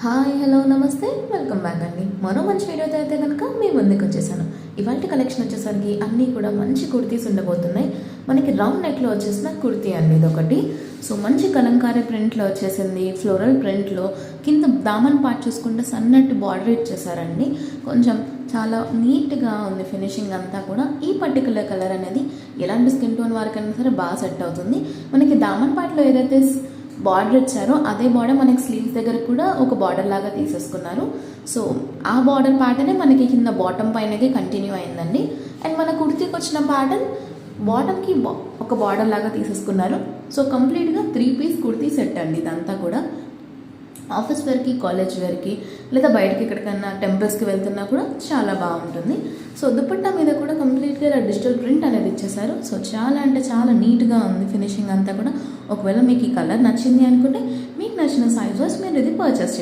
Hi hello నమస్తే welcome back అండి. మరో మంచి వీడియోతో అయితే కనుక మీ ముందుకు వచ్చేసాను. ఇవాళ కలెక్షన్ వచ్చేసరికి అన్నీ కూడా మంచి కుర్తీస్ ఉండబోతున్నాయి. మనకి రౌండ్ నెక్లో వచ్చేసిన కుర్తీ అండి ఇది ఒకటి. సో మంచి కలంకారీ ప్రింట్లో వచ్చేసింది, ఫ్లోరల్ ప్రింట్లో. కింద దామన్ పార్ట్ చూసుకుంటే సన్నటి బార్డర్ ఇచ్చేసారండి. కొంచెం చాలా నీట్గా ఉంది ఫినిషింగ్ అంతా కూడా. ఈ పర్టికులర్ కలర్ అనేది ఎలాంటి స్కిన్ టోన్ వారికైనా సరే బాగా సెట్ అవుతుంది. మనకి దామన్ పార్ట్లో ఏదైతే బార్డర్ ఇచ్చారో అదే బార్డర్ మనకి స్లీవ్స్ దగ్గర కూడా ఒక బార్డర్ లాగా తీసేసుకున్నారు. సో ఆ బార్డర్ ప్యాటర్నే మనకి కింద బాటమ్ పైనకి కంటిన్యూ అయిందండి. అండ్ మన కుర్తీకి వచ్చిన ప్యాటర్న్ బాటమ్కి ఒక బార్డర్ లాగా తీసేసుకున్నారు. సో కంప్లీట్గా 3 పీస్ కుర్తీ సెట్ అండి ఇదంతా కూడా. ఆఫీస్ వేర్కి, కాలేజ్ వేర్కి, లేదా బయటకి ఎక్కడికైనా టెంపుల్స్కి వెళ్తున్నా కూడా చాలా బాగుంటుంది. సో దుపట్టా మీద కూడా కంప్లీట్గా ఇలా డిజిటల్ ప్రింట్ అనేది ఇచ్చేసారు. సో చాలా అంటే చాలా నీట్గా ఉంది ఫినిషింగ్ అంతా కూడా. ఒకవేళ మీకు ఈ కలర్ నచ్చింది అనుకుంటే మీకు నచ్చిన సైజ్ వైజ్ మీరు ఇది పర్చేస్